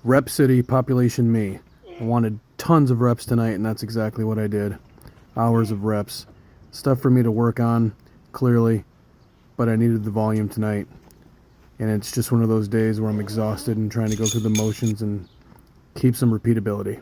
Rep City, population me. I wanted tons of reps tonight, and that's exactly what I did. Hours of reps. Stuff for me to work on, clearly, but I needed the volume tonight. And it's just one of those days where I'm exhausted and trying to go through the motions and keep some repeatability.